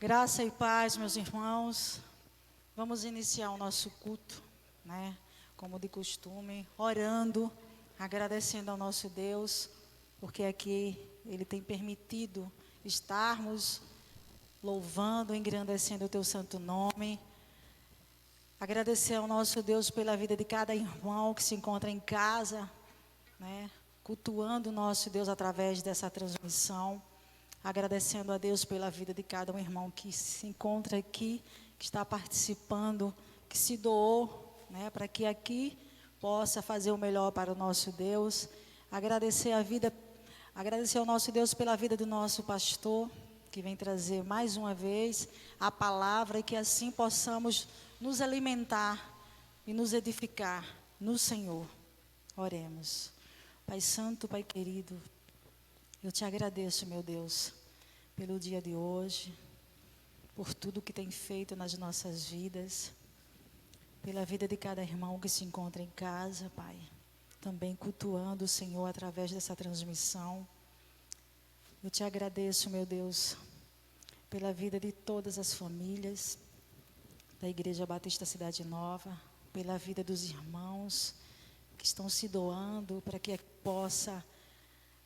Graça e paz, meus irmãos. Vamos iniciar o nosso culto, né? Como de costume, orando, agradecendo ao nosso Deus, porque aqui Ele tem permitido estarmos louvando, engrandecendo o Teu santo nome. Agradecer ao nosso Deus pela vida de cada irmão que se encontra em casa, né? Cultuando o nosso Deus através dessa transmissão. Agradecendo a Deus pela vida de cada um irmão que se encontra aqui, que está participando, que se doou, né, para que aqui possa fazer o melhor para o nosso Deus. Agradecer ao nosso Deus pela vida do nosso pastor, que vem trazer mais uma vez a palavra e que assim possamos nos alimentar e nos edificar no Senhor. Oremos. Pai Santo, Pai querido, eu te agradeço, meu Deus, pelo dia de hoje, por tudo que tem feito nas nossas vidas, pela vida de cada irmão que se encontra em casa, Pai, também cultuando o Senhor através dessa transmissão. Eu te agradeço, meu Deus, pela vida de todas as famílias da Igreja Batista Cidade Nova, pela vida dos irmãos que estão se doando para que possa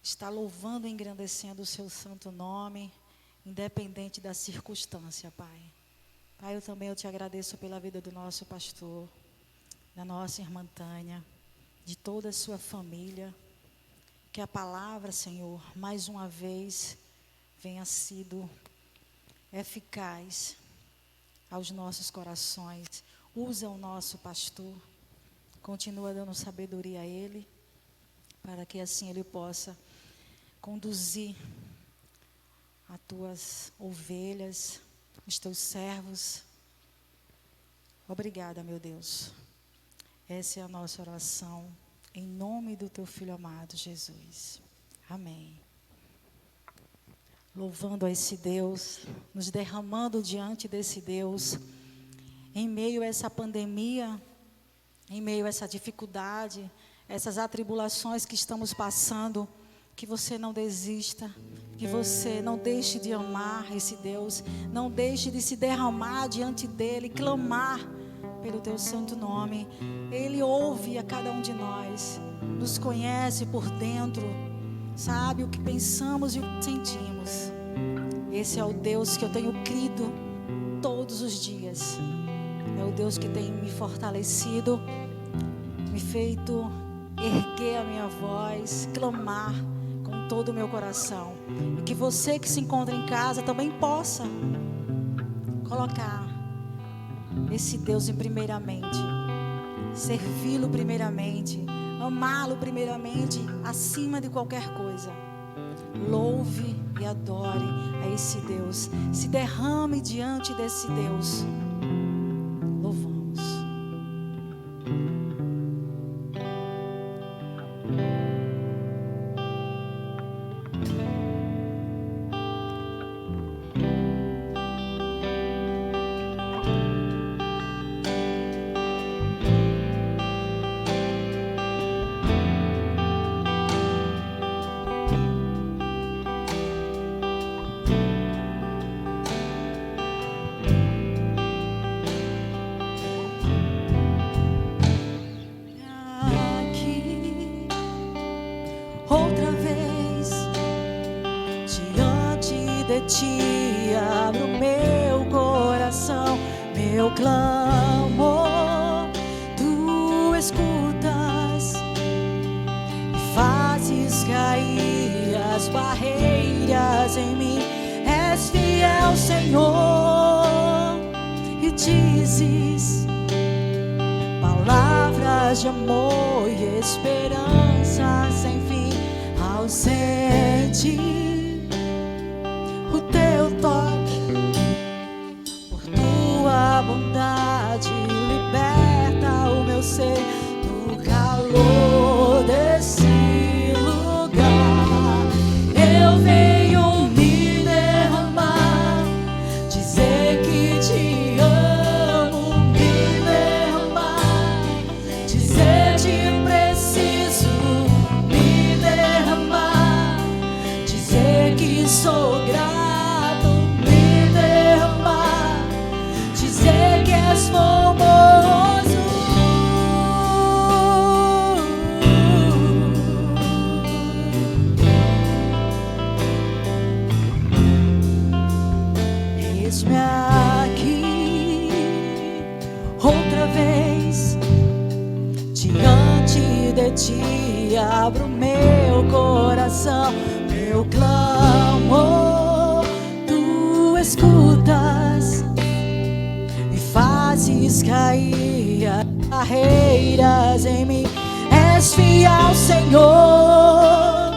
estar louvando e engrandecendo o seu santo nome, independente da circunstância, Pai. Pai, eu te agradeço pela vida do nosso pastor, da nossa irmã Tânia, de toda a sua família, que a palavra, Senhor, mais uma vez, venha sido eficaz aos nossos corações. Usa o nosso pastor, continua dando sabedoria a ele, para que assim ele possa conduzir as tuas ovelhas, os teus servos. Obrigada, meu Deus. Essa é a nossa oração, em nome do teu Filho amado, Jesus. Amém. Louvando a esse Deus, nos derramando diante desse Deus, em meio a essa pandemia, em meio a essa dificuldade, essas atribulações que estamos passando, que você não desista, que você não deixe de amar esse Deus, não deixe de se derramar diante dele, clamar pelo teu santo nome. Ele ouve a cada um de nós, nos conhece por dentro, sabe o que pensamos e o que sentimos. Esse é o Deus que eu tenho crido todos os dias, é o Deus que tem me fortalecido, me feito erguer a minha voz, clamar com todo o meu coração. E que você que se encontra em casa também possa colocar esse Deus em primeiramente, servi-lo primeiramente, amá-lo primeiramente, acima de qualquer coisa. Louve e adore a esse Deus, se derrame diante desse Deus. Louvamos. Te abro meu coração, meu clamor, tu escutas e fazes cair as barreiras em mim. És fiel, Senhor, e dizes palavras de amor e esperança sem fim. Ausente bondade liberta o meu ser no calor desse lugar. Eu venho me derramar, dizer que te amo, me derramar, dizer que preciso, me derramar, dizer que sou grato, me derramar. de ti abro meu coração, meu clamor tu escutas e fazes cair as barreiras em mim. És fiel, Senhor,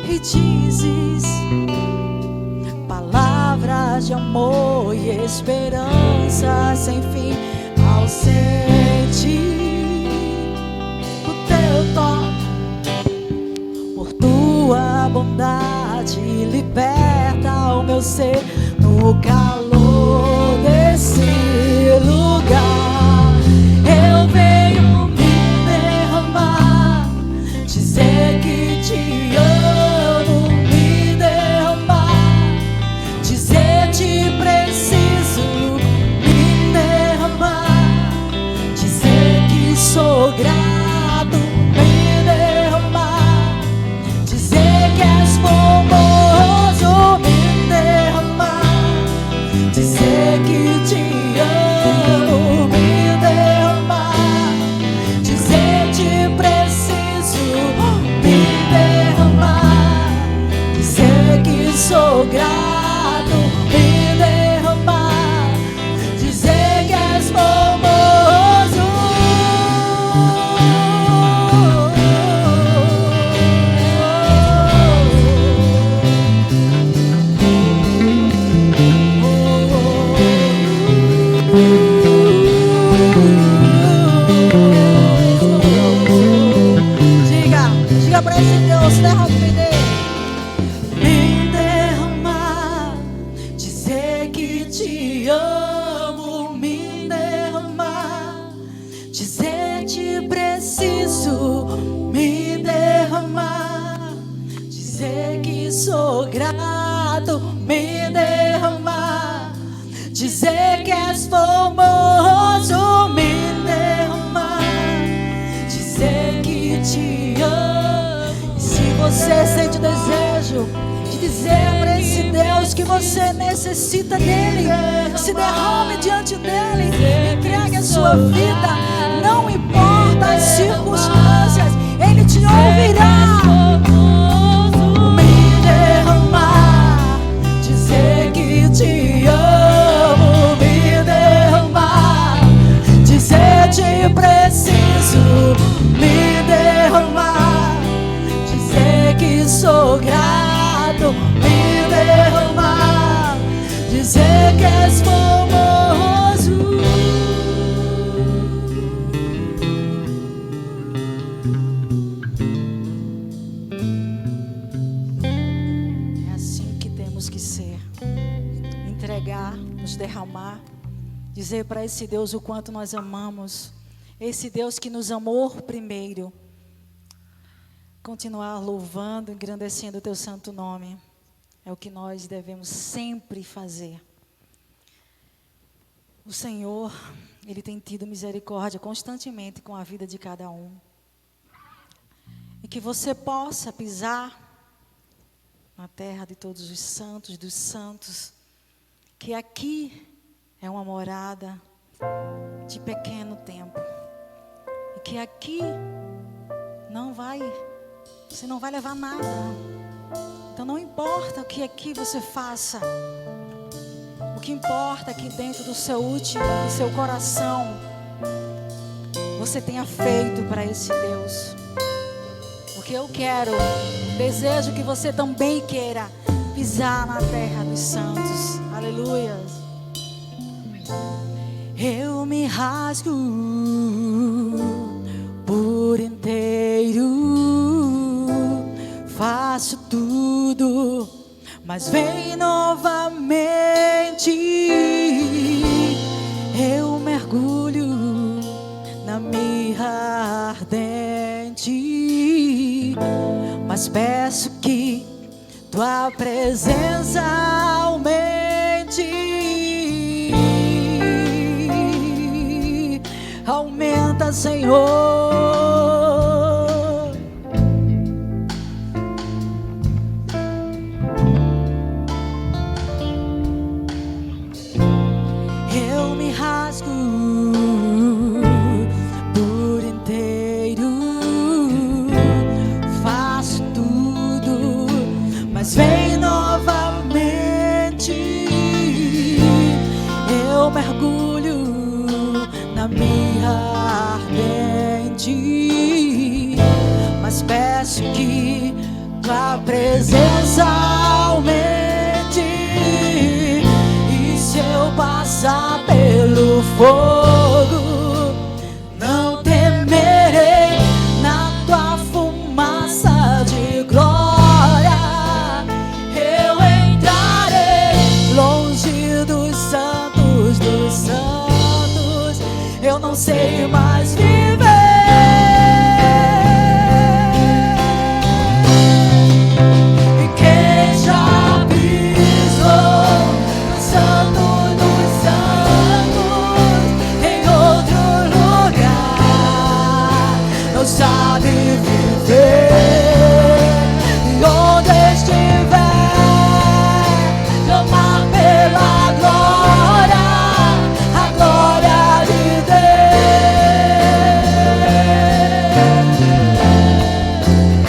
e dizes palavras de amor e esperança sem fim. Ao sentir o teu toque, por tua bondade liberta o meu ser. No calor desse lugar eu venho me derramar, dizer que te amo, me derramar, dizer te preciso, me derramar, dizer que sou grato, me derramar, dizer que és famoso, me derramar, dizer que te amo, me derramar, dizer te preciso, me derramar, dizer que sou grato, me derramar, dizer que és famoso. Diga pra esse Deus, derrame dele. Me derramar, dizer que te amo, me derramar, dizer te preciso, me derramar, dizer que sou grato, me derramar, dizer que és famoso, me derramar, dizer que te amo. E se você sente o desejo de dizer para esse Deus que você necessita dele, se derrame diante dele, entregue a sua vida, não importa as circunstâncias, ele te ouvirá. Me derramar, dizer que te amo, me derramar, dizer te preciso, me derramar, dizer que sou grato, me derramar, dizer que és famoso. É assim que temos que ser. Entregar, nos derramar, dizer para esse Deus o quanto nós amamos, esse Deus que nos amou primeiro. Continuar louvando, engrandecendo o teu santo nome, é o que nós devemos sempre fazer. O Senhor, Ele tem tido misericórdia constantemente com a vida de cada um. E que você possa pisar na terra de todos os santos, dos santos, que aqui é uma morada de pequeno tempo. E que aqui você não vai levar nada. Então não importa o que aqui você faça. O que importa é que dentro do seu último, do seu coração, você tenha feito para esse Deus. Porque eu desejo que você também queira pisar na terra dos santos. Aleluia. Eu me rasgo por inteiro, faço tudo, mas vem novamente. Eu mergulho na mirra ardente, mas peço que tua presença aumente. Aumenta, Senhor. Eu me rasgo por inteiro, tua presença aumente. E se eu passar pelo fogo, não temerei. Na tua fumaça de glória eu entrarei. Longe dos santos, eu não sei mais viver. E quem já pisou no santo dos santos, em outro lugar, não sabe viver. E onde estiver, clamar pela glória, a glória de Deus.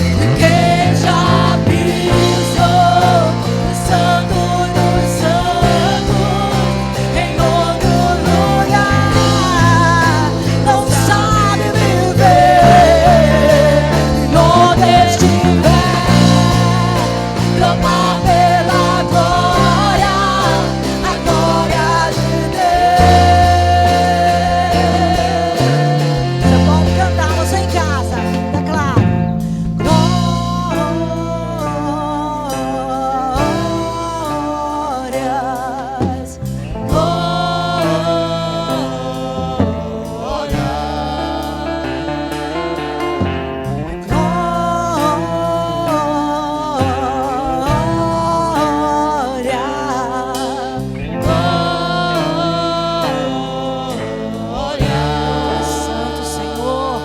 E quem já pisou no santo dos santos, em outro lugar, não sabe viver. E onde estiver, clamar pela glória, a glória de Deus. Você pode cantar, você em casa, tá claro? Glórias, Santo Senhor,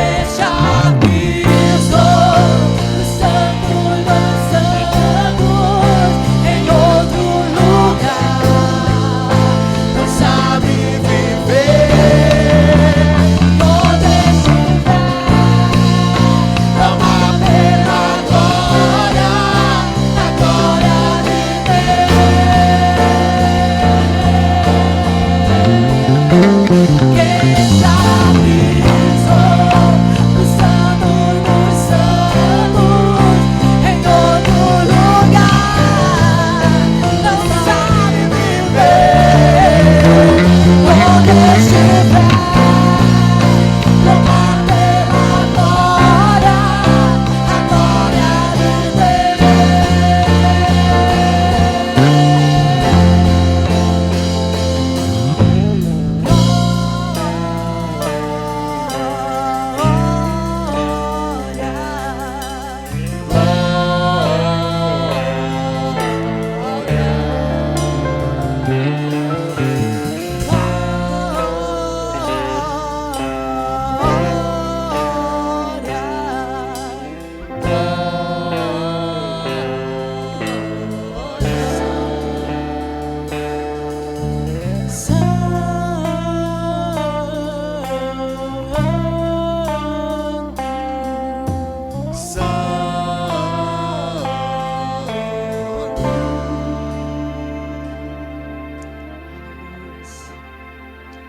quem já pisou no santo dos santos, em outro lugar, não sabe viver. Onde estiver, clamar pela glória, a glória de Deus. Quem já pisou no santo dos santos, em outro lugar, não sabe viver. Onde estiver, clamar pela glória, a glória de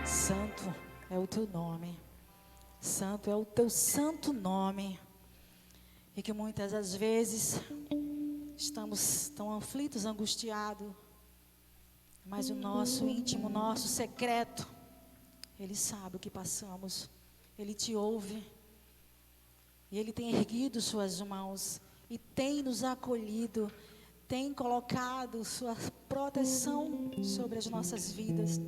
Santo é o teu nome, santo é o teu santo nome, e que muitas das vezes estamos tão aflitos, angustiados, mas o nosso íntimo, nosso secreto, Ele sabe o que passamos, Ele te ouve, e Ele tem erguido suas mãos, e tem nos acolhido, tem colocado sua proteção sobre as nossas vidas.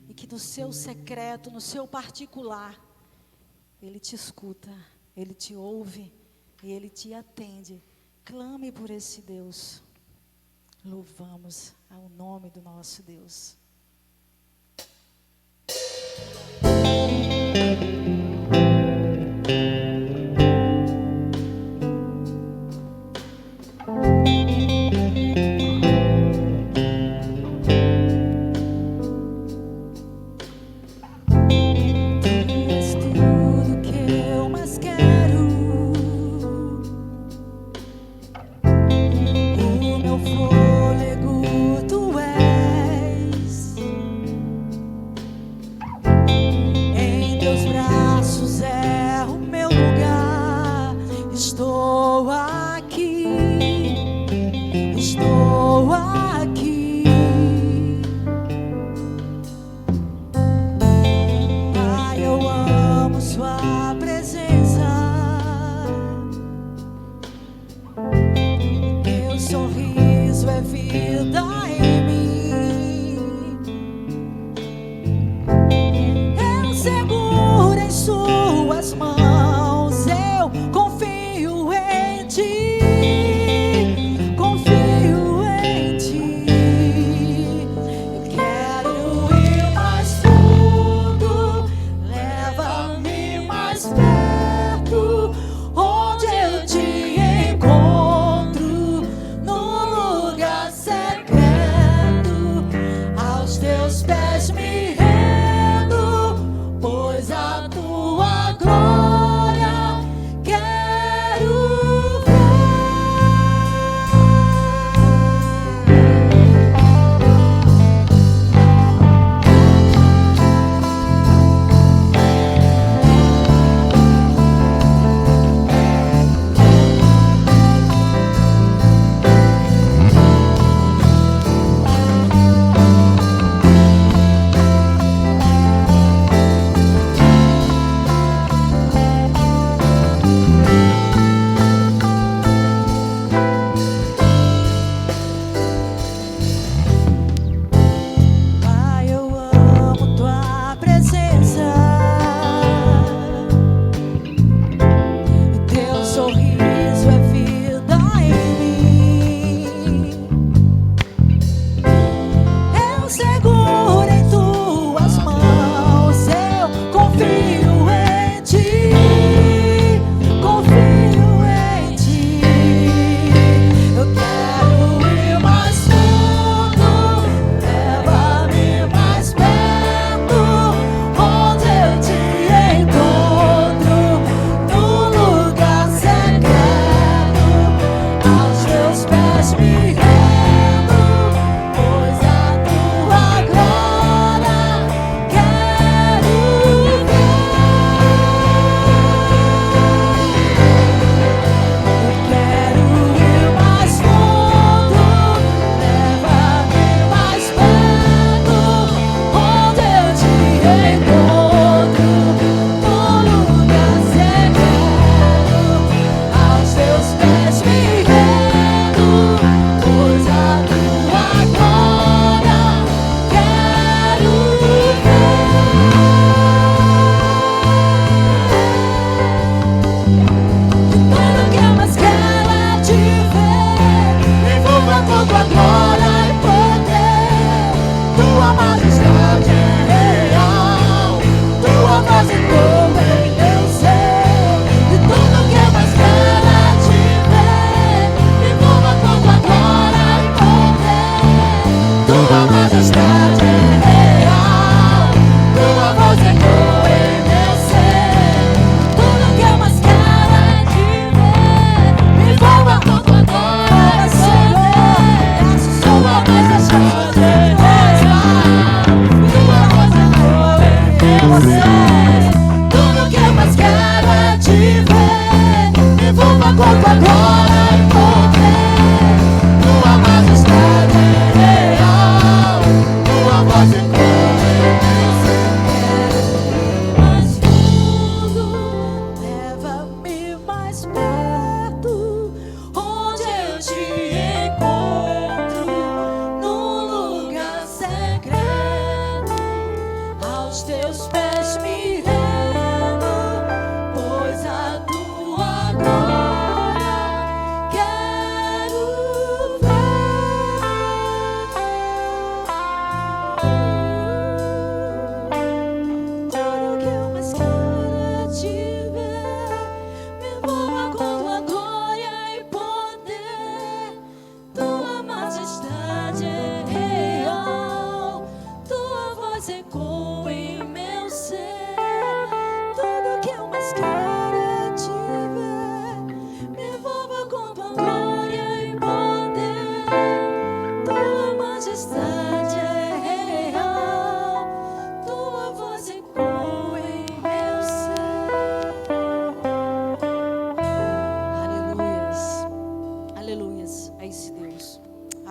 E que no seu secreto, no seu particular, Ele te escuta, Ele te ouve e Ele te atende. Clame por esse Deus. Louvamos ao nome do nosso Deus. Teus braços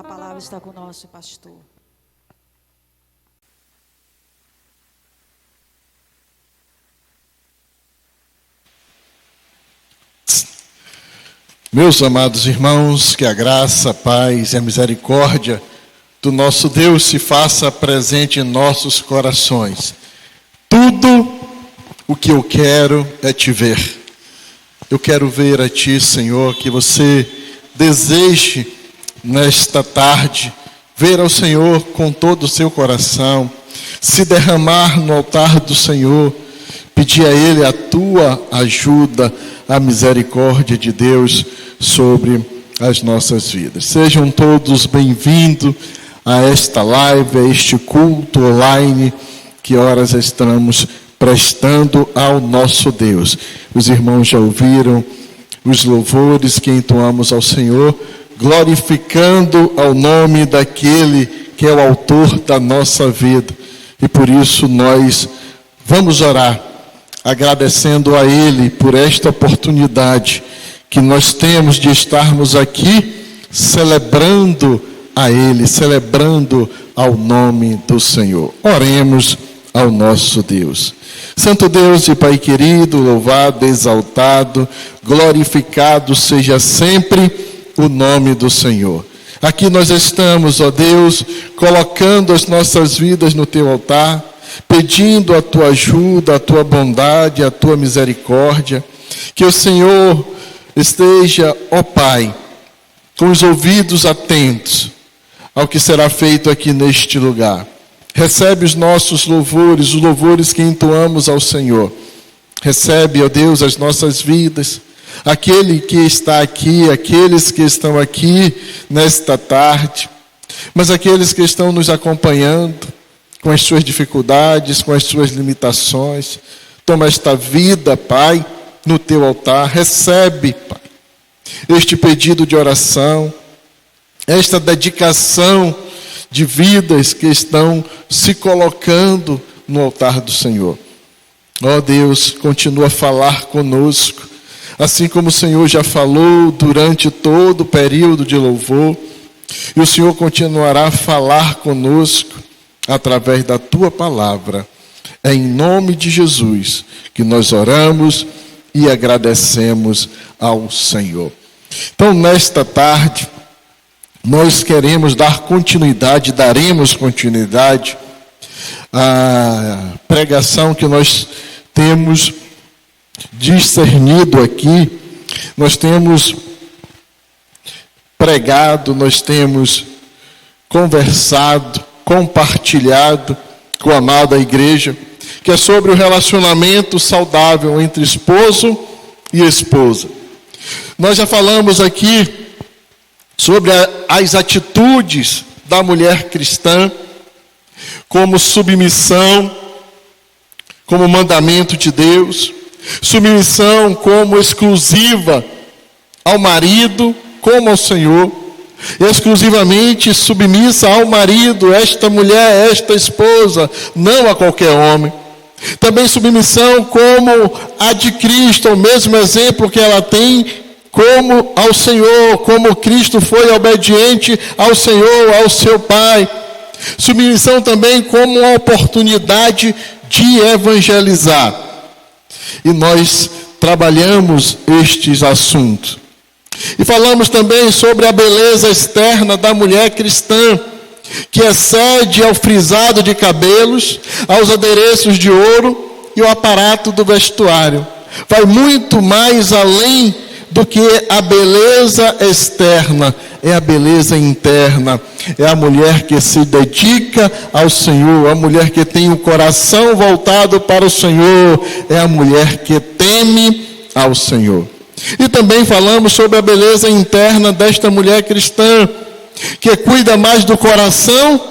palavra está com o nosso pastor. Meus amados irmãos, que a graça, a paz e a misericórdia do nosso Deus se faça presente em nossos corações. Tudo o que eu quero é te ver. Eu quero ver a ti, Senhor, que você deseje nesta tarde ver ao Senhor com todo o seu coração, se derramar no altar do Senhor, pedir a Ele a tua ajuda, a misericórdia de Deus sobre as nossas vidas. Sejam todos bem-vindos a esta live, a este culto online que horas estamos prestando ao nosso Deus. Os irmãos já ouviram os louvores que entoamos ao Senhor, glorificando ao nome daquele que é o autor da nossa vida. E por isso nós vamos orar, agradecendo a Ele por esta oportunidade que nós temos de estarmos aqui celebrando a Ele, celebrando ao nome do Senhor. Oremos ao nosso Deus. Santo Deus e Pai querido, louvado, exaltado, glorificado seja sempre o nome do Senhor. Aqui nós estamos, ó Deus, colocando as nossas vidas no Teu altar, pedindo a Tua ajuda, a Tua bondade, a Tua misericórdia, que o Senhor esteja, ó Pai, com os ouvidos atentos ao que será feito aqui neste lugar. Recebe os nossos louvores, os louvores que entoamos ao Senhor. Recebe, ó Deus, as nossas vidas, aquele que está aqui, aqueles que estão aqui nesta tarde, mas aqueles que estão nos acompanhando com as suas dificuldades, com as suas limitações. Toma esta vida, Pai, no Teu altar. Recebe, Pai, este pedido de oração, esta dedicação de vidas que estão se colocando no altar do Senhor. Ó Deus, continua a falar conosco, assim como o Senhor já falou durante todo o período de louvor, e o Senhor continuará a falar conosco através da Tua palavra. É em nome de Jesus que nós oramos e agradecemos ao Senhor. Então, nesta tarde, nós queremos dar continuidade, daremos continuidade à pregação que nós temos discernido aqui. Nós temos pregado, nós temos conversado, compartilhado com a amada igreja, que é sobre o relacionamento saudável entre esposo e esposa. Nós já falamos aqui sobre as atitudes da mulher cristã, como submissão, como mandamento de Deus, submissão como exclusiva ao marido, como ao Senhor, exclusivamente submissa ao marido, esta mulher, esta esposa, não a qualquer homem. Também submissão como a de Cristo, o mesmo exemplo que ela tem como ao Senhor, como Cristo foi obediente ao Senhor, ao seu Pai. Submissão também como uma oportunidade de evangelizar. E nós trabalhamos estes assuntos. E falamos também sobre a beleza externa da mulher cristã, que excede ao frisado de cabelos, aos adereços de ouro e ao aparato do vestuário. Vai muito mais além do que a beleza externa, é a beleza interna. É a mulher que se dedica ao Senhor, a mulher que tem o coração voltado para o Senhor, é a mulher que teme ao Senhor. E também falamos sobre a beleza interna desta mulher cristã, que cuida mais do coração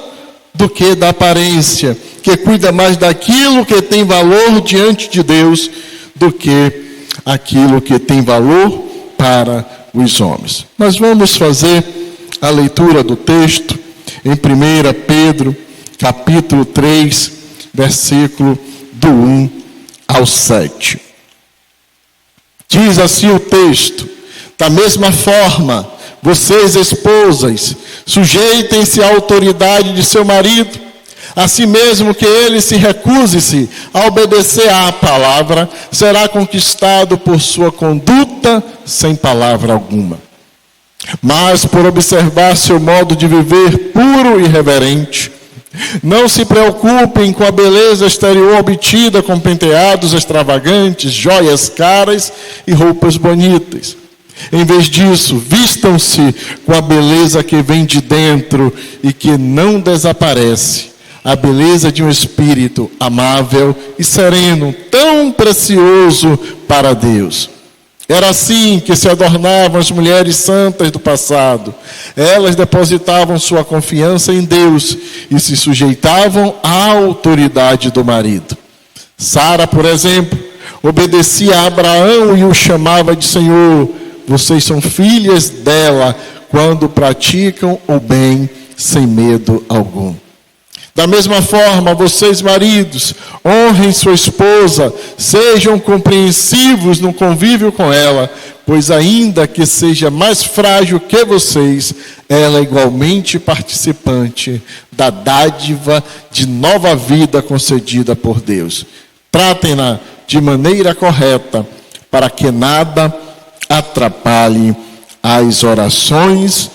do que da aparência, que cuida mais daquilo que tem valor diante de Deus do que aquilo que tem valor para os homens. Nós vamos fazer a leitura do texto em 1 Pedro, capítulo 3, versículo do 1 ao 7. Diz assim o texto: da mesma forma, Vocês, esposas, sujeitem-se à autoridade de seu marido, assim mesmo que ele se recuse-se a obedecer à palavra, será conquistado por sua conduta sem palavra alguma. Mas por observar seu modo de viver puro e reverente, não se preocupem com a beleza exterior obtida com penteados extravagantes, joias caras e roupas bonitas. Em vez disso, vistam-se com a beleza que vem de dentro e que não desaparece, a beleza de um espírito amável e sereno, tão precioso para Deus. Era assim que se adornavam as mulheres santas do passado. Elas depositavam sua confiança em Deus e se sujeitavam à autoridade do marido. Sara, por exemplo, obedecia a Abraão e o chamava de Senhor. Vocês são filhas dela quando praticam o bem sem medo algum. Da mesma forma, vocês, maridos, honrem sua esposa, sejam compreensivos no convívio com ela, pois ainda que seja mais frágil que vocês, ela é igualmente participante da dádiva de nova vida concedida por Deus. Tratem-na de maneira correta, para que nada atrapalhe as orações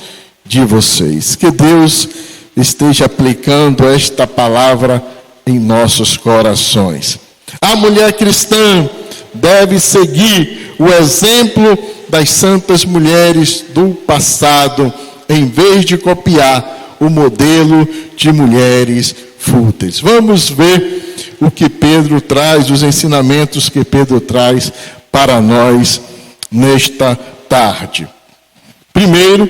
de vocês. Que Deus esteja aplicando esta palavra em nossos corações. A mulher cristã deve seguir o exemplo das santas mulheres do passado, em vez de copiar o modelo de mulheres fúteis. Vamos ver o que Pedro traz, os ensinamentos que Pedro traz para nós nesta tarde. Primeiro,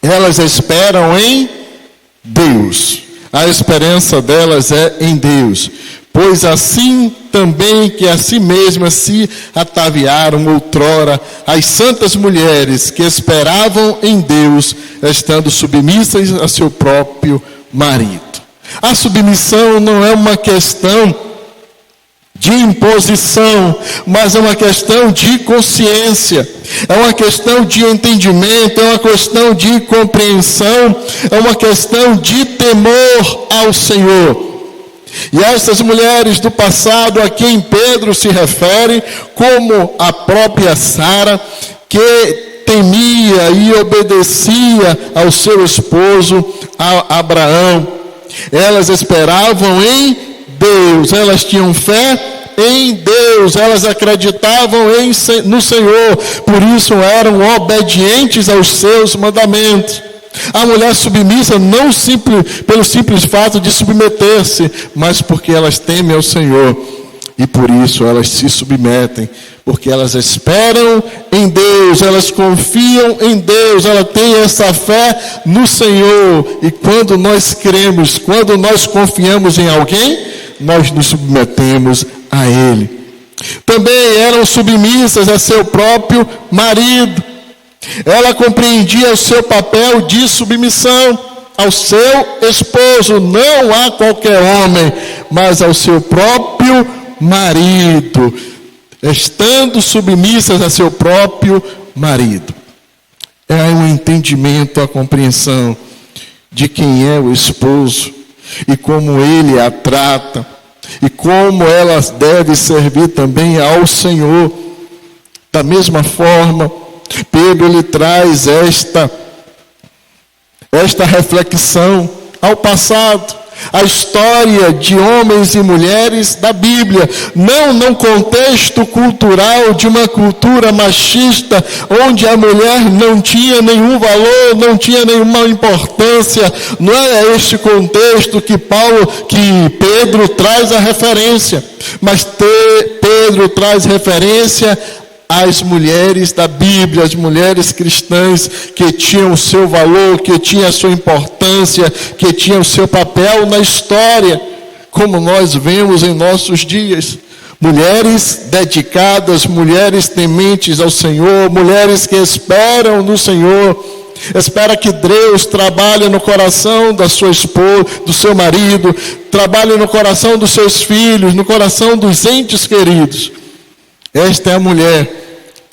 elas esperam em Deus. A esperança delas é em Deus. Pois assim também que a si mesmas se ataviaram outrora as santas mulheres que esperavam em Deus, estando submissas a seu próprio marido. A submissão não é uma questão de imposição, mas é uma questão de consciência, é uma questão de entendimento, é uma questão de compreensão, é uma questão de temor ao Senhor. E essas mulheres do passado a quem Pedro se refere, como a própria Sara, que temia e obedecia ao seu esposo Abraão, elas esperavam em Deus, elas tinham fé em Deus, elas acreditavam no Senhor, por isso eram obedientes aos seus mandamentos. A mulher submissa não pelo simples fato de submeter-se, mas porque elas temem ao Senhor, e por isso elas se submetem, porque elas esperam em Deus, elas confiam em Deus, elas têm essa fé no Senhor. E quando nós cremos, quando nós confiamos em alguém, nós nos submetemos a Ele. Também eram submissas a seu próprio marido. Ela compreendia o seu papel de submissão ao seu esposo, não a qualquer homem, mas ao seu próprio marido, estando submissas a seu próprio marido. É um entendimento, a compreensão de quem é o esposo e como ele a trata e como elas devem servir também ao Senhor. Da mesma forma, Pedro lhe traz esta reflexão ao passado, a história de homens e mulheres da Bíblia, não num contexto cultural de uma cultura machista, onde a mulher não tinha nenhum valor, não tinha nenhuma importância. Não é este contexto que Pedro traz a referência, mas Pedro traz referência às mulheres da Bíblia, as mulheres cristãs que tinham o seu valor, que tinham a sua importância, que tinham o seu papel na história, como nós vemos em nossos dias. Mulheres dedicadas, mulheres tementes ao Senhor, mulheres que esperam no Senhor, espera que Deus trabalhe no coração da sua esposa, do seu marido, trabalhe no coração dos seus filhos, no coração dos entes queridos. Esta é a mulher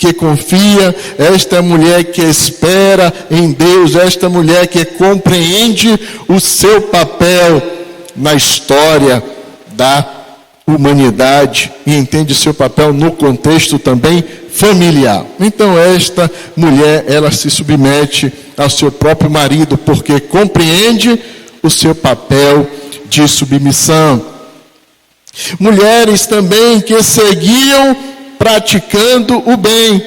que confia, esta mulher que espera em Deus, esta mulher que compreende o seu papel na história da humanidade e entende seu papel no contexto também familiar. Então esta mulher, ela se submete ao seu próprio marido, porque compreende o seu papel de submissão. Mulheres também que seguiam praticando o bem.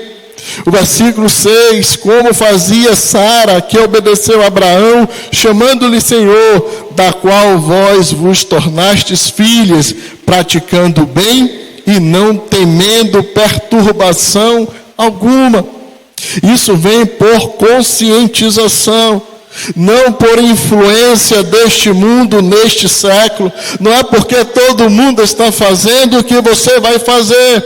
O versículo 6, como fazia Sara, que obedeceu a Abraão, chamando-lhe Senhor, da qual vós vos tornastes filhas, praticando o bem e não temendo perturbação alguma. Isso vem por conscientização, não por influência deste mundo neste século. Não é porque todo mundo está fazendo o que você vai fazer,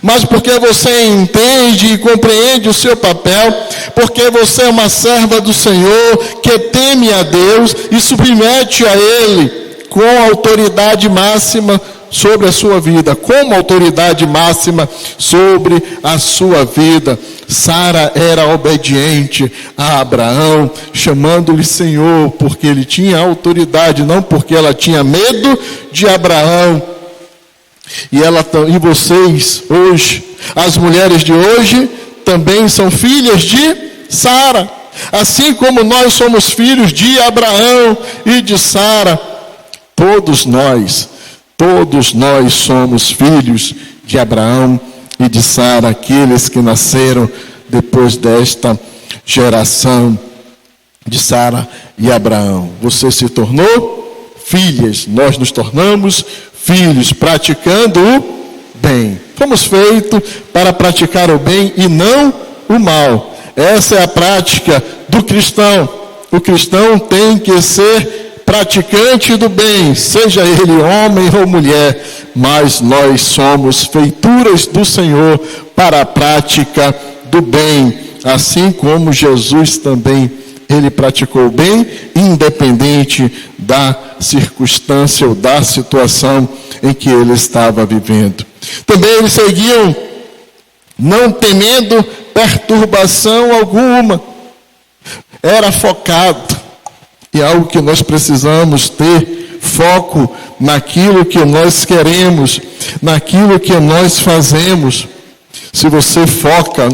mas porque você entende e compreende o seu papel, porque você é uma serva do Senhor, que teme a Deus e submete a Ele com autoridade máxima sobre a sua vida, como autoridade máxima sobre a sua vida. Sara era obediente a Abraão, chamando-lhe Senhor, porque ele tinha autoridade, não porque ela tinha medo de Abraão. E vocês hoje, as mulheres de hoje, também são filhas de Sara. Assim como nós somos filhos de Abraão e de Sara, todos nós somos filhos de Abraão e de Sara, aqueles que nasceram depois desta geração de Sara e Abraão. Você se tornou filhas, nós nos tornamos filhos, praticando o bem. Fomos feitos para praticar o bem e não o mal. Essa é a prática do cristão. O cristão tem que ser praticante do bem, seja ele homem ou mulher, mas nós somos feituras do Senhor para a prática do bem, assim como Jesus também, ele praticou o bem, independente da circunstância ou da situação em que ele estava vivendo. Também eles seguiam não temendo perturbação alguma, era focado. E é algo que nós precisamos ter foco naquilo que nós queremos, naquilo que nós fazemos. Se você foca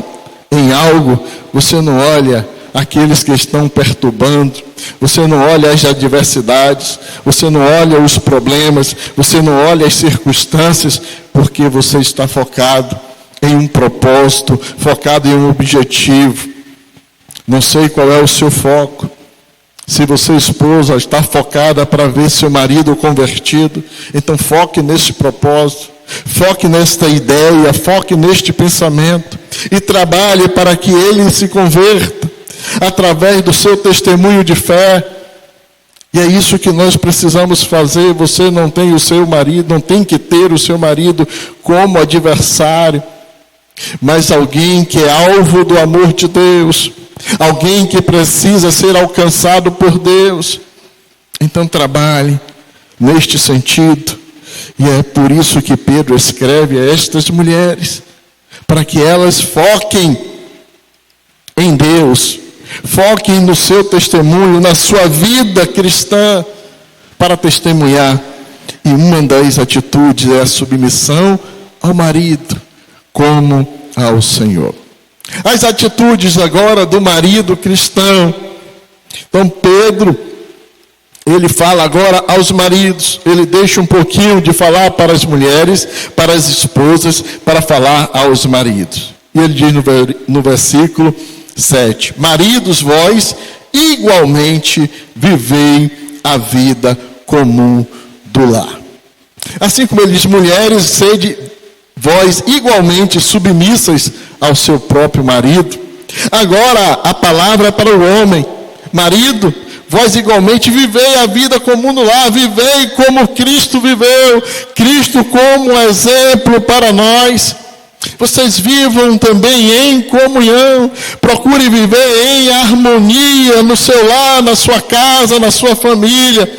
em algo, você não olha aqueles que estão perturbando, você não olha as adversidades, você não olha os problemas, você não olha as circunstâncias, porque você está focado em um propósito, focado em um objetivo. Não sei qual é o seu foco. Se você, esposa, está focada para ver seu marido convertido, então foque nesse propósito, foque nesta ideia, foque neste pensamento e trabalhe para que ele se converta através do seu testemunho de fé. E é isso que nós precisamos fazer. Você não tem o seu marido, não tem que ter o seu marido como adversário, mas alguém que é alvo do amor de Deus, alguém que precisa ser alcançado por Deus. Então trabalhe neste sentido. E é por isso que Pedro escreve a estas mulheres, para que elas foquem em Deus, foquem no seu testemunho, na sua vida cristã, para testemunhar. E uma das atitudes é a submissão ao marido, como ao Senhor. As atitudes agora do marido cristão. Então Pedro, ele fala agora aos maridos, ele deixa um pouquinho de falar para as mulheres, para as esposas, para falar aos maridos. E ele diz no versículo 7, maridos, vós igualmente vivei a vida comum do lar. Assim como ele diz, mulheres, sede vós igualmente submissas ao seu próprio marido. Agora a palavra é para o homem. Marido, vós igualmente vivei a vida comum no lar, vivei como Cristo viveu, Cristo como exemplo para nós. Vocês vivam também em comunhão, procure viver em harmonia no seu lar, na sua casa, na sua família.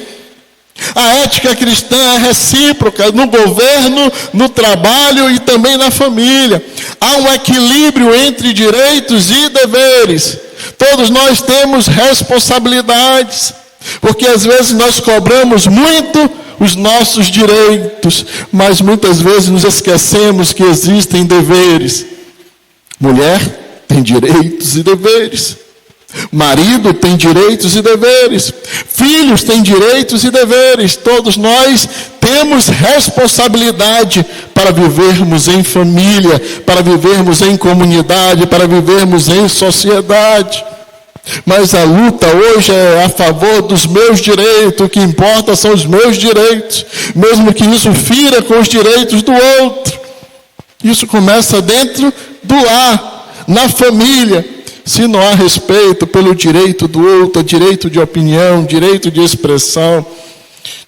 A ética cristã é recíproca no governo, no trabalho e também na família. Há um equilíbrio entre direitos e deveres. Todos nós temos responsabilidades, porque às vezes nós cobramos muito os nossos direitos, mas muitas vezes nos esquecemos que existem deveres. Mulher tem direitos e deveres. Marido tem direitos e deveres. Filhos têm direitos e deveres. Todos nós temos responsabilidade para vivermos em família, para vivermos em comunidade, para vivermos em sociedade. Mas a luta hoje é a favor dos meus direitos. O que importa são os meus direitos, mesmo que isso fira com os direitos do outro. Isso começa dentro do lar, na família. Se não há respeito pelo direito do outro, direito de opinião, direito de expressão,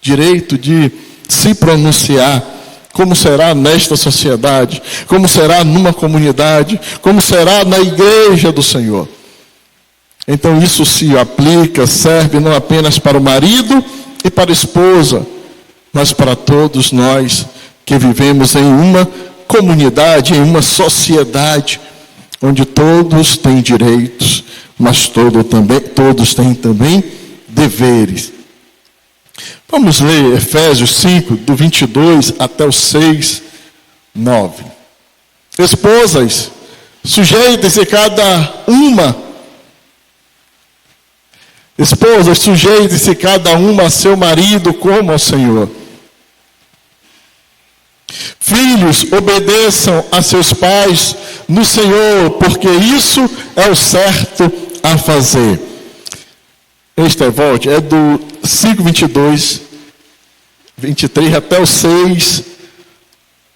direito de se pronunciar, como será nesta sociedade, como será numa comunidade, como será na igreja do Senhor. Então isso se aplica, serve não apenas para o marido e para a esposa, mas para todos nós que vivemos em uma comunidade, em uma sociedade, onde todos têm direitos, mas todos têm também deveres. Vamos ler Efésios 5, do 22 até o 6, 9. Esposas, sujeitem-se cada uma. Esposas, sujeitem-se cada uma a seu marido como ao Senhor. Filhos, obedeçam a seus pais no Senhor, porque isso é o certo a fazer. Este volte, é do 5, 22, 23 até o 6,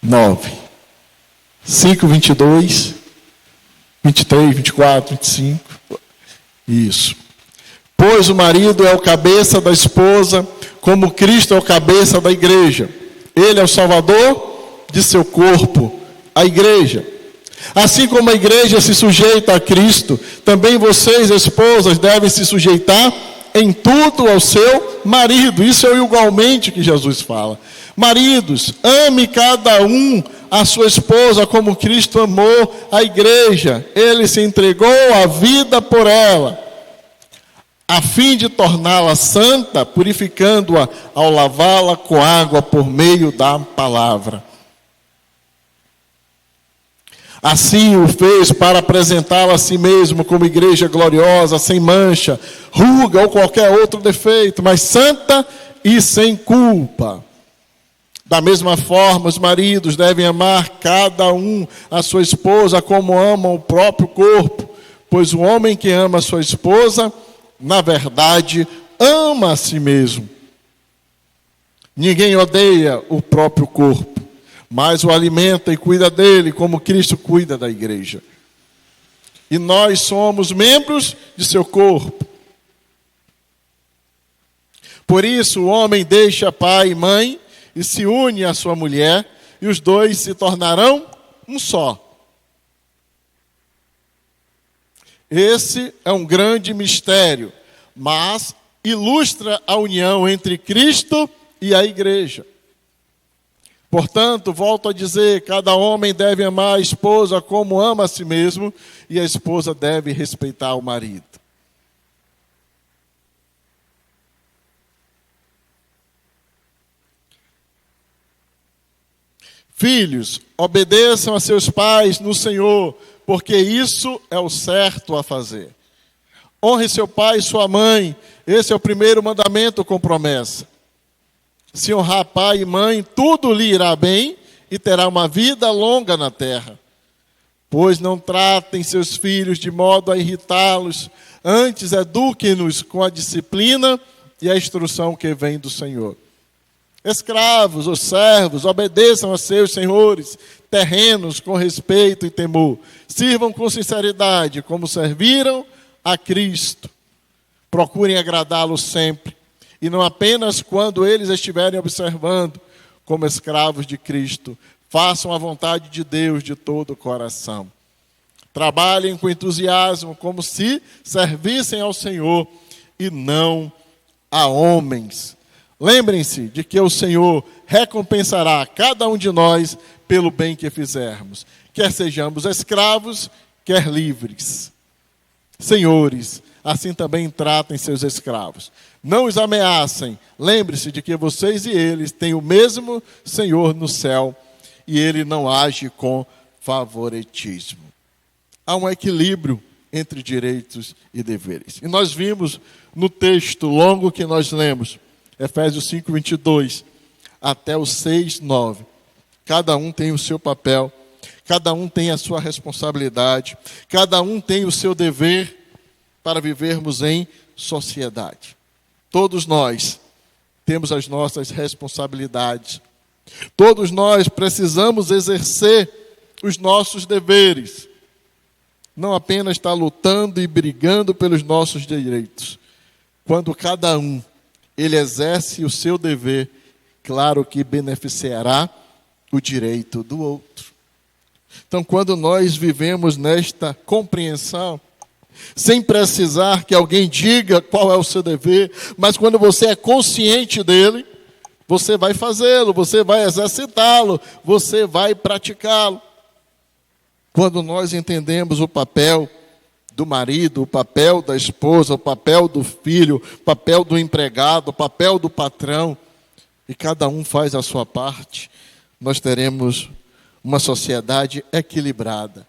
9. 5, 22, 23, 24, 25. Isso. Pois o marido é o cabeça da esposa, como Cristo é o cabeça da igreja. Ele é o salvador de seu corpo, a igreja. Assim como a igreja se sujeita a Cristo, também vocês, esposas, devem se sujeitar em tudo ao seu marido. Isso é igualmente que Jesus fala. Maridos, ame cada um a sua esposa como Cristo amou a igreja. Ele se entregou a vida por ela, a fim de torná-la santa, purificando-a ao lavá-la com água por meio da palavra. Assim o fez para apresentá-la a si mesmo como igreja gloriosa, sem mancha, ruga ou qualquer outro defeito, mas santa e sem culpa. Da mesma forma, os maridos devem amar cada um a sua esposa como amam o próprio corpo, pois o homem que ama a sua esposa, na verdade, ama a si mesmo. Ninguém odeia o próprio corpo, mas o alimenta e cuida dele, como Cristo cuida da igreja. E nós somos membros de seu corpo. Por isso, o homem deixa pai e mãe e se une à sua mulher, e os dois se tornarão um só. Esse é um grande mistério, mas ilustra a união entre Cristo e a igreja. Portanto, volto a dizer, cada homem deve amar a esposa como ama a si mesmo, e a esposa deve respeitar o marido. Filhos, obedeçam a seus pais no Senhor, porque isso é o certo a fazer. Honre seu pai e sua mãe, esse é o primeiro mandamento com promessa. Se honrar pai e mãe, tudo lhe irá bem e terá uma vida longa na terra. Pois não tratem seus filhos de modo a irritá-los, antes eduquem-nos com a disciplina e a instrução que vem do Senhor. Escravos ou servos, obedeçam a seus senhores terrenos com respeito e temor. Sirvam com sinceridade, como serviram a Cristo. Procurem agradá-lo sempre, e não apenas quando eles estiverem observando, como escravos de Cristo. Façam a vontade de Deus de todo o coração. Trabalhem com entusiasmo, como se servissem ao Senhor e não a homens. Lembrem-se de que o Senhor recompensará cada um de nós pelo bem que fizermos, quer sejamos escravos, quer livres. Senhores, assim também tratem seus escravos. Não os ameacem. Lembre-se de que vocês e eles têm o mesmo Senhor no céu e Ele não age com favoritismo. Há um equilíbrio entre direitos e deveres. E nós vimos no texto longo que nós lemos, Efésios 5, 22, até o 6, 9. Cada um tem o seu papel, cada um tem a sua responsabilidade, cada um tem o seu dever para vivermos em sociedade. Todos nós temos as nossas responsabilidades. Todos nós precisamos exercer os nossos deveres. Não apenas estar lutando e brigando pelos nossos direitos. Quando cada um, ele exerce o seu dever, claro que beneficiará o direito do outro. Então, quando nós vivemos nesta compreensão, sem precisar que alguém diga qual é o seu dever, mas quando você é consciente dele, você vai fazê-lo, você vai exercitá-lo, você vai praticá-lo. Quando nós entendemos o papel do marido, o papel da esposa, o papel do filho, o papel do empregado, o papel do patrão, e cada um faz a sua parte, nós teremos uma sociedade equilibrada,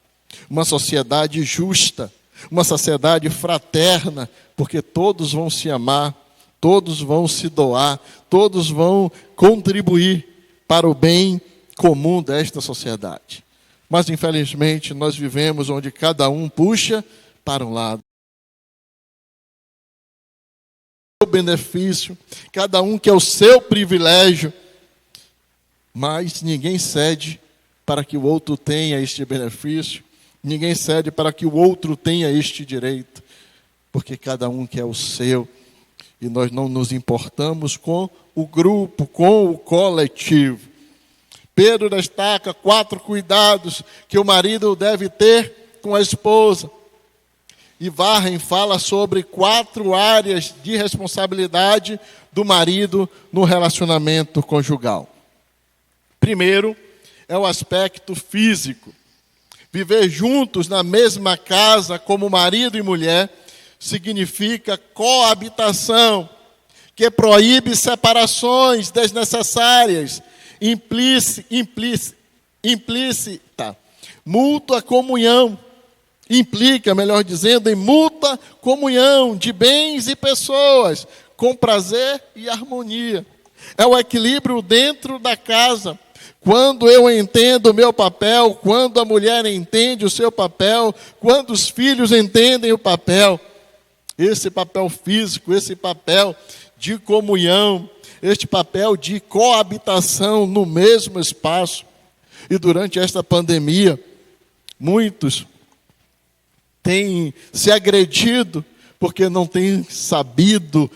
uma sociedade justa, uma sociedade fraterna, porque todos vão se amar, todos vão se doar, todos vão contribuir para o bem comum desta sociedade. Mas, infelizmente, nós vivemos onde cada um puxa para um lado. O benefício, cada um quer o seu privilégio, mas ninguém cede para que o outro tenha este benefício, ninguém cede para que o outro tenha este direito, porque cada um quer o seu, e nós não nos importamos com o grupo, com o coletivo. Pedro destaca 4 cuidados que o marido deve ter com a esposa. E Warren fala sobre 4 áreas de responsabilidade do marido no relacionamento conjugal. Primeiro, é o aspecto físico. Viver juntos na mesma casa como marido e mulher significa coabitação, que proíbe separações desnecessárias, implícita, mútua comunhão, implica, melhor dizendo, em mútua comunhão de bens e pessoas, com prazer e harmonia. É o equilíbrio dentro da casa. Quando eu entendo o meu papel, quando a mulher entende o seu papel, quando os filhos entendem o papel, esse papel físico, esse papel de comunhão, este papel de coabitação no mesmo espaço. E durante esta pandemia, muitos têm se agredido porque não têm sabido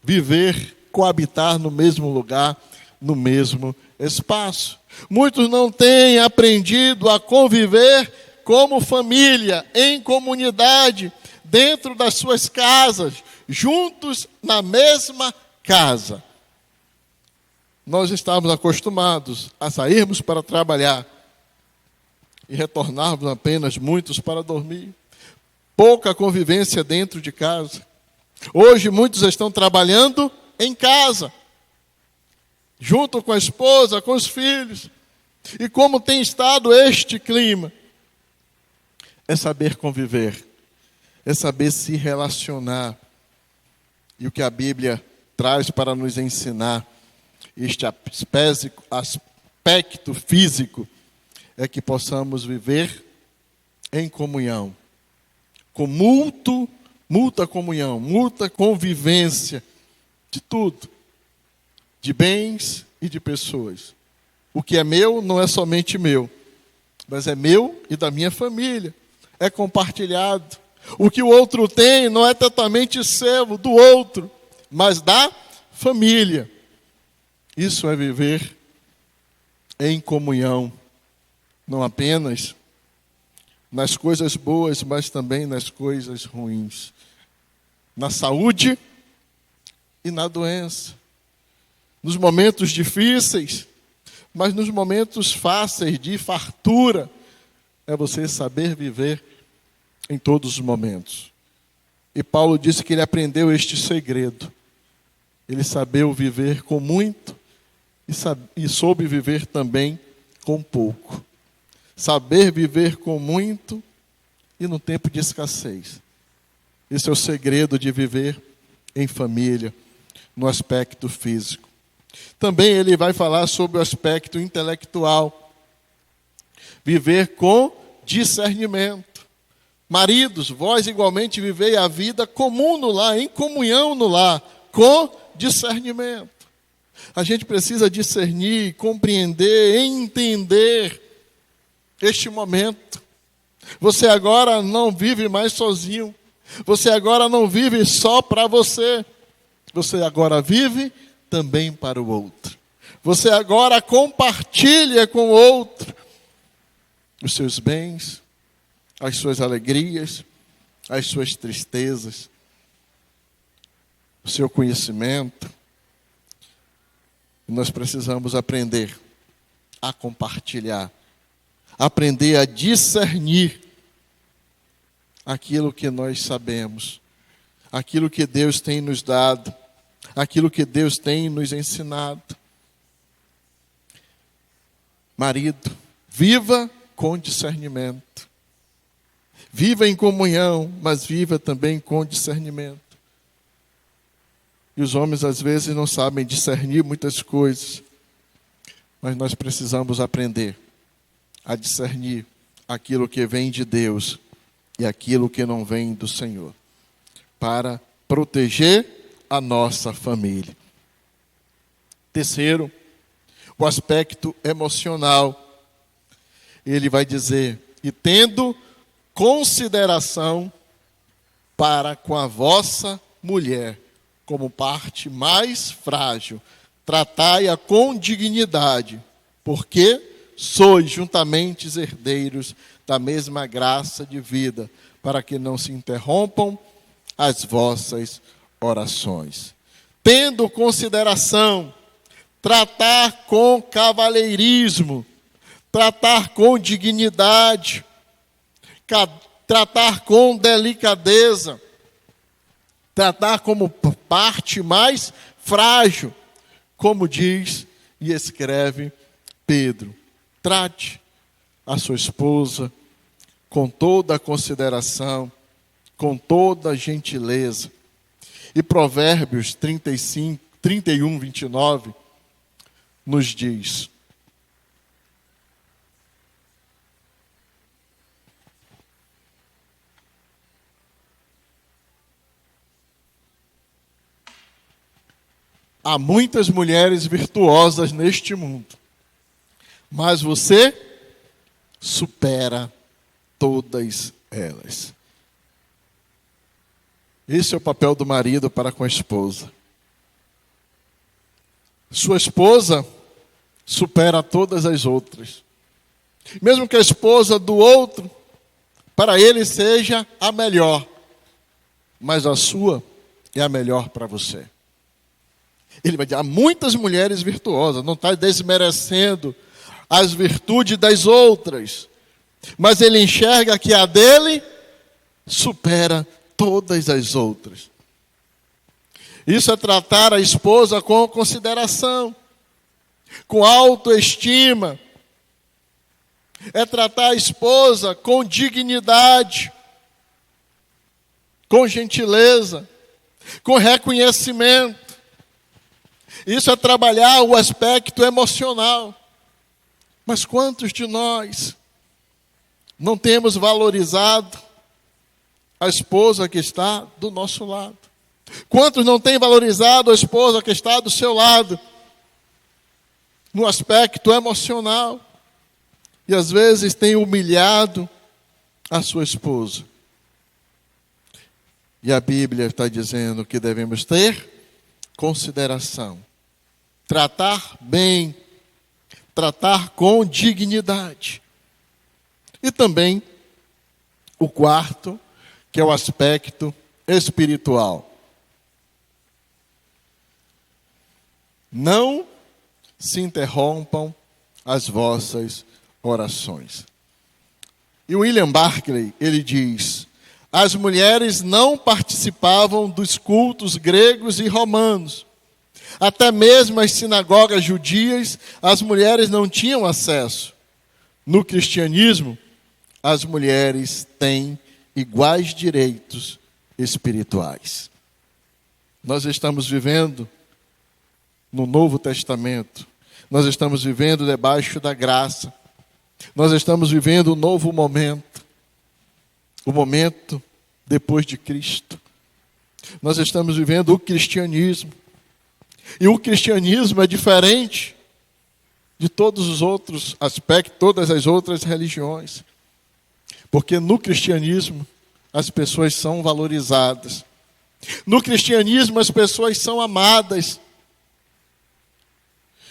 viver, coabitar no mesmo lugar, no mesmo espaço. Muitos não têm aprendido a conviver como família, em comunidade, dentro das suas casas, juntos na mesma casa. Nós estávamos acostumados a sairmos para trabalhar e retornarmos apenas muitos para dormir. Pouca convivência dentro de casa. Hoje muitos estão trabalhando em casa, junto com a esposa, com os filhos. E como tem estado este clima? É saber conviver, é saber se relacionar. E o que a Bíblia traz para nos ensinar, este aspecto físico, é que possamos viver em comunhão, com mútua comunhão, mútua convivência de tudo, de bens e de pessoas. O que é meu não é somente meu, mas é meu e da minha família, é compartilhado. O que o outro tem não é totalmente seu, do outro, mas da família. Isso é viver em comunhão, não apenas nas coisas boas, mas também nas coisas ruins, na saúde e na doença. nos momentos difíceis, mas nos momentos fáceis de fartura, é você saber viver em todos os momentos. E Paulo disse que ele aprendeu este segredo. Ele sabeu viver com muito e soube viver também com pouco. Saber viver com muito e no tempo de escassez. Esse é o segredo de viver em família, no aspecto físico. Também ele vai falar sobre o aspecto intelectual. Viver com discernimento. Maridos, vós igualmente vivei a vida comum no lar, em comunhão no lar, com discernimento. A gente precisa discernir, compreender, entender este momento. Você agora não vive mais sozinho. Você agora não vive só para você. Você agora vive também para o outro. Você agora compartilha com o outro os seus bens, as suas alegrias, as suas tristezas, o seu conhecimento. Nós precisamos aprender a compartilhar, aprender a discernir aquilo que nós sabemos, aquilo que Deus tem nos dado, aquilo que Deus tem nos ensinado. Marido, viva com discernimento. Viva em comunhão, mas viva também com discernimento. E os homens às vezes não sabem discernir muitas coisas, mas nós precisamos aprender a discernir aquilo que vem de Deus e aquilo que não vem do Senhor, para proteger a nossa família. Terceiro, o aspecto emocional. Ele vai dizer: e tendo consideração para com a vossa mulher, como parte mais frágil, tratai-a com dignidade, porque sois juntamente herdeiros da mesma graça de vida, para que não se interrompam as vossas orações. Tendo consideração, tratar com cavalheirismo, tratar com dignidade, tratar com delicadeza, tratar como parte mais frágil, como diz e escreve Pedro. Trate a sua esposa com toda a consideração, com toda a gentileza. E Provérbios 31, 29, nos diz: há muitas mulheres virtuosas neste mundo, mas você supera todas elas. Esse é o papel do marido para com a esposa. Sua esposa supera todas as outras. Mesmo que a esposa do outro, para ele seja a melhor, mas a sua é a melhor para você. Ele vai dizer: há muitas mulheres virtuosas, não está desmerecendo as virtudes das outras, mas ele enxerga que a dele supera todas as outras. Isso é tratar a esposa com consideração, com autoestima. É tratar a esposa com dignidade, com gentileza, com reconhecimento. Isso é trabalhar o aspecto emocional. Mas quantos de nós não temos valorizado a esposa que está do nosso lado? Quantos não têm valorizado a esposa que está do seu lado, no aspecto emocional? E às vezes têm humilhado a sua esposa. E a Bíblia está dizendo que devemos ter consideração, tratar bem, tratar com dignidade. E também o quarto, que é o aspecto espiritual. não se interrompam as vossas orações. E William Barclay, ele diz: as mulheres não participavam dos cultos gregos e romanos. Até mesmo as sinagogas judias, as mulheres não tinham acesso. No cristianismo, as mulheres têm iguais direitos espirituais. Nós estamos vivendo no Novo Testamento. Nós estamos vivendo debaixo da graça. Nós estamos vivendo um novo momento. O momento depois de Cristo. Nós estamos vivendo o cristianismo. E o cristianismo é diferente de todos os outros aspectos, todas as outras religiões. Porque no cristianismo as pessoas são valorizadas. No cristianismo as pessoas são amadas.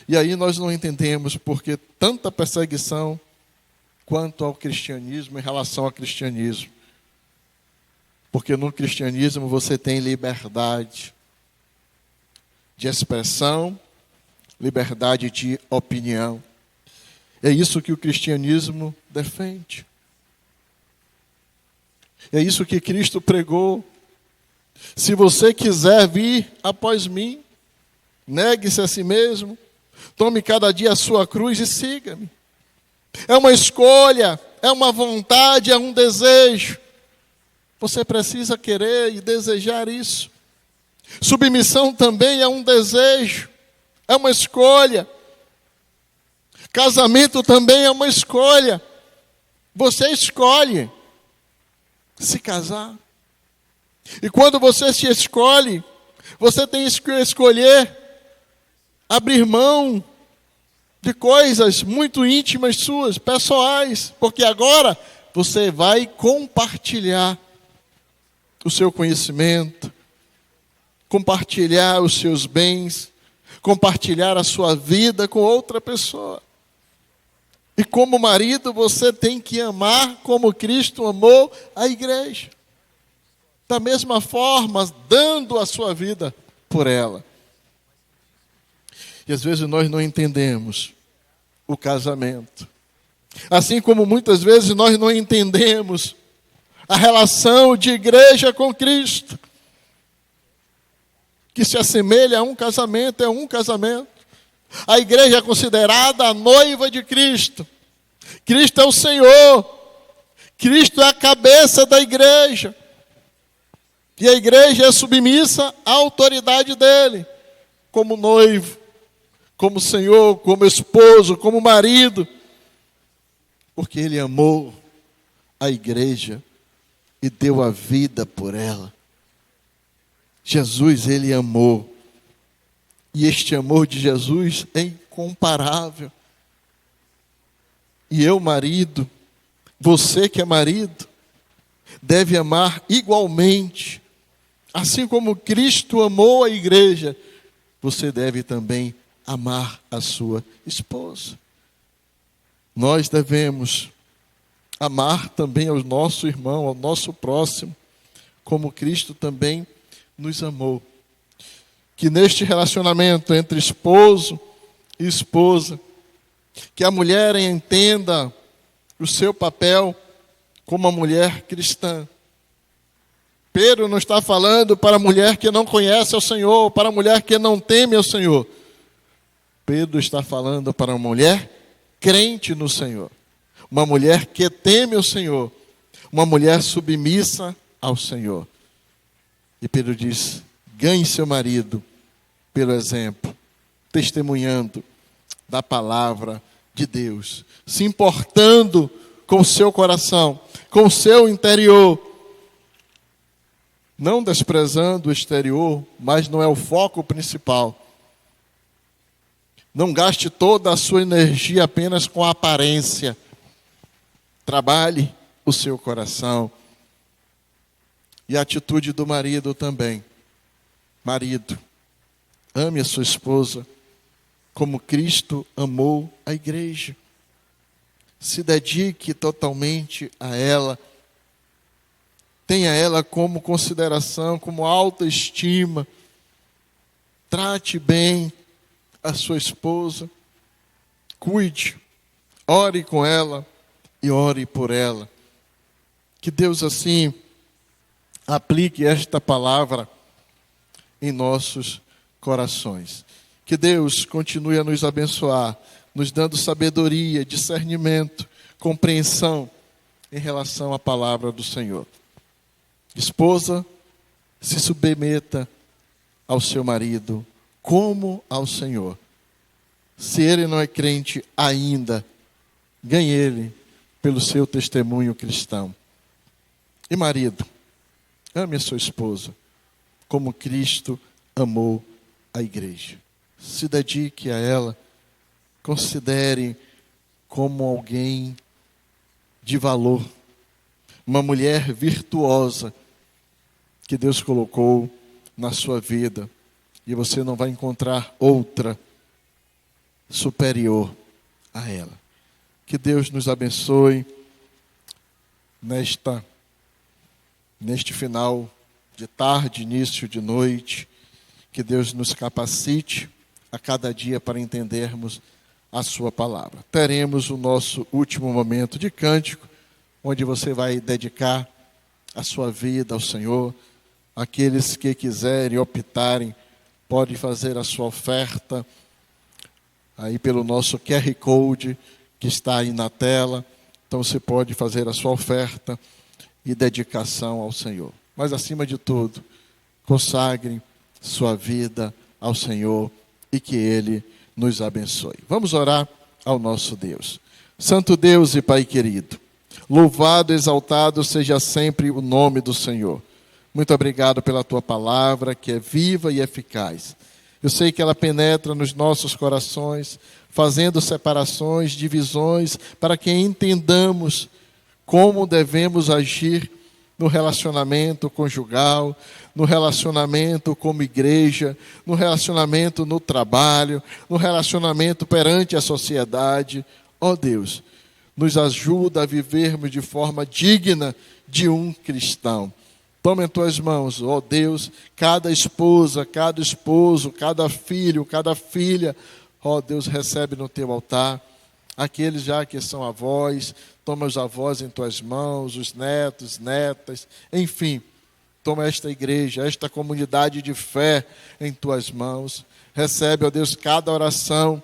E aí nós não entendemos porque tanta perseguição quanto ao cristianismo, em relação ao cristianismo. Porque no cristianismo você tem liberdade de expressão, liberdade de opinião. É isso que o cristianismo defende. É isso que Cristo pregou. Se você quiser vir após mim, negue-se a si mesmo, tome cada dia a sua cruz e siga-me. É uma escolha, é uma vontade, é um desejo. Você precisa querer e desejar isso. Submissão também é um desejo, é uma escolha. Casamento também é uma escolha. Você escolhe se casar. E quando você se escolhe, você tem que escolher abrir mão de coisas muito íntimas suas, pessoais, porque agora você vai compartilhar o seu conhecimento, compartilhar os seus bens, compartilhar a sua vida com outra pessoa. E como marido, você tem que amar como Cristo amou a igreja. Da mesma forma, dando a sua vida por ela. E às vezes nós não entendemos o casamento. Assim como muitas vezes nós não entendemos a relação de igreja com Cristo, que se assemelha a um casamento, é um casamento. A igreja é considerada a noiva de Cristo. Cristo é o Senhor. Cristo é a cabeça da igreja. E a igreja é submissa à autoridade dele, como noivo, como Senhor, como esposo, como marido. Porque ele amou a igreja e deu a vida por ela. Jesus, ele amou. E este amor de Jesus é incomparável. E eu, marido, você que é marido, deve amar igualmente. Assim como Cristo amou a igreja, você deve também amar a sua esposa. Nós devemos amar também ao nosso irmão, ao nosso próximo, como Cristo também nos amou. Que neste relacionamento entre esposo e esposa, que a mulher entenda o seu papel como uma mulher cristã. Pedro não está falando para a mulher que não conhece ao Senhor, para a mulher que não teme ao Senhor. Pedro está falando para uma mulher crente no Senhor. Uma mulher que teme o Senhor. Uma mulher submissa ao Senhor. E Pedro diz: ganhe seu marido pelo exemplo, testemunhando da palavra de Deus, se importando com o seu coração, com o seu interior, não desprezando o exterior, mas não é o foco principal. Não gaste toda a sua energia apenas com a aparência. Trabalhe o seu coração. E a atitude do marido também. Marido, ame a sua esposa como Cristo amou a igreja. Se dedique totalmente a ela. Tenha ela como consideração, como autoestima. Trate bem a sua esposa, cuide, ore com ela e ore por ela. Que Deus assim aplique esta palavra em nossos corações. Que Deus continue a nos abençoar, nos dando sabedoria, discernimento, compreensão em relação à palavra do Senhor. Esposa, se submeta ao seu marido como ao Senhor. Se ele não é crente ainda, ganhe ele pelo seu testemunho cristão. E marido, ame a sua esposa como Cristo amou a igreja. Se dedique a ela, considere como alguém de valor, uma mulher virtuosa que Deus colocou na sua vida, e você não vai encontrar outra superior a ela. Que Deus nos abençoe neste final de tarde, início de noite. Que Deus nos capacite a cada dia para entendermos a sua palavra. Teremos o nosso último momento de cântico, onde você vai dedicar a sua vida ao Senhor. Aqueles que quiserem, optarem, podem fazer a sua oferta aí pelo nosso QR Code que está aí na tela. Então você pode fazer a sua oferta e dedicação ao Senhor. Mas acima de tudo, consagre sua vida ao Senhor e que Ele nos abençoe. Vamos orar ao nosso Deus. Santo Deus e Pai querido, louvado e exaltado seja sempre o nome do Senhor. Muito obrigado pela Tua palavra, que é viva e eficaz. Eu sei que ela penetra nos nossos corações, fazendo separações, divisões, para que entendamos como devemos agir no relacionamento conjugal, no relacionamento como igreja, no relacionamento no trabalho, no relacionamento perante a sociedade. Ó Deus, nos ajuda a vivermos de forma digna de um cristão. Toma em tuas mãos, ó Deus, cada esposa, cada esposo, cada filho, cada filha, ó Deus, recebe no teu altar. Aqueles já que são avós, toma os avós em tuas mãos, os netos, netas, enfim, toma esta igreja, esta comunidade de fé em tuas mãos. Recebe, ó Deus, cada oração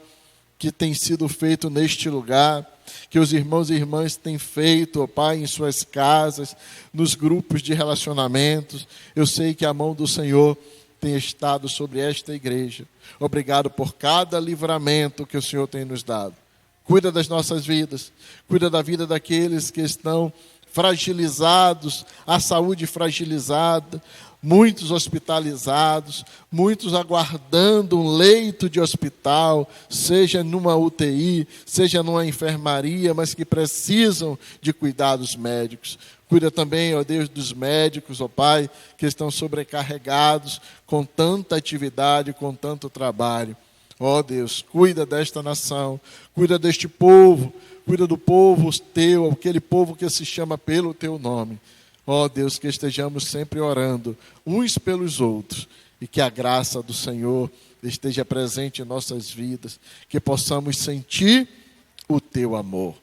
que tem sido feito neste lugar, que os irmãos e irmãs têm feito, ó Pai, em suas casas, nos grupos de relacionamentos. Eu sei que a mão do Senhor tem estado sobre esta igreja. Obrigado por cada livramento que o Senhor tem nos dado. Cuida das nossas vidas, cuida da vida daqueles que estão fragilizados, a saúde fragilizada, muitos hospitalizados, muitos aguardando um leito de hospital, seja numa UTI, seja numa enfermaria, mas que precisam de cuidados médicos. Cuida também, ó Deus, dos médicos, ó Pai, que estão sobrecarregados com tanta atividade, com tanto trabalho. Ó Deus, cuida desta nação, cuida deste povo, cuida do povo teu, aquele povo que se chama pelo teu nome. Ó Deus, que estejamos sempre orando uns pelos outros e que a graça do Senhor esteja presente em nossas vidas, que possamos sentir o teu amor.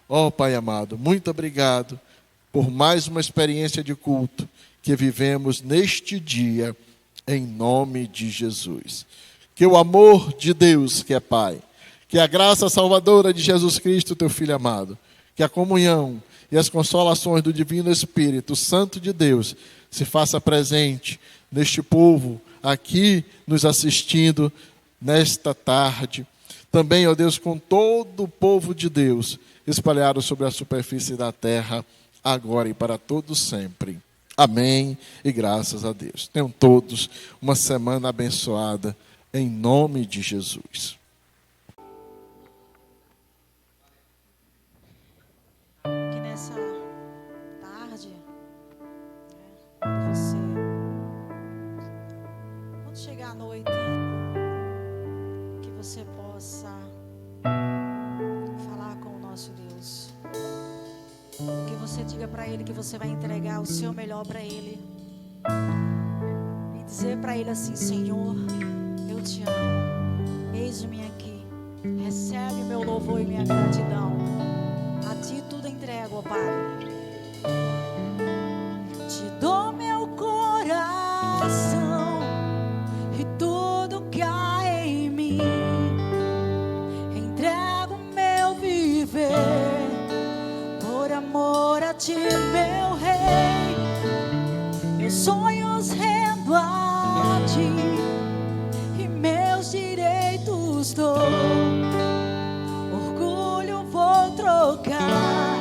Ó Pai amado, muito obrigado por mais uma experiência de culto que vivemos neste dia, em nome de Jesus. Que o amor de Deus, que é Pai, que a graça salvadora de Jesus Cristo, teu Filho amado, que a comunhão e as consolações do Divino Espírito Santo de Deus se faça presente neste povo aqui nos assistindo nesta tarde. Também, ó Deus, com todo o povo de Deus espalhado sobre a superfície da terra, agora e para todos sempre. Amém e graças a Deus. Tenham todos uma semana abençoada, em nome de Jesus. Que nessa tarde, você, quando chegar à noite, que você possa falar com o nosso Deus. Que você diga para Ele que você vai entregar o seu melhor para Ele. E dizer para Ele assim: Senhor, eu te amo. Eis-me louvor e minha gratidão. A Ti tudo entrego, ó Pai. Te dou meu coração e tudo que há em mim. Entrego meu viver por amor a Ti, meu Rei. Meus sonhos rendo a Ti e meus direitos dou. Orgulho vou trocar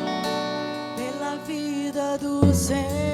pela vida do Senhor.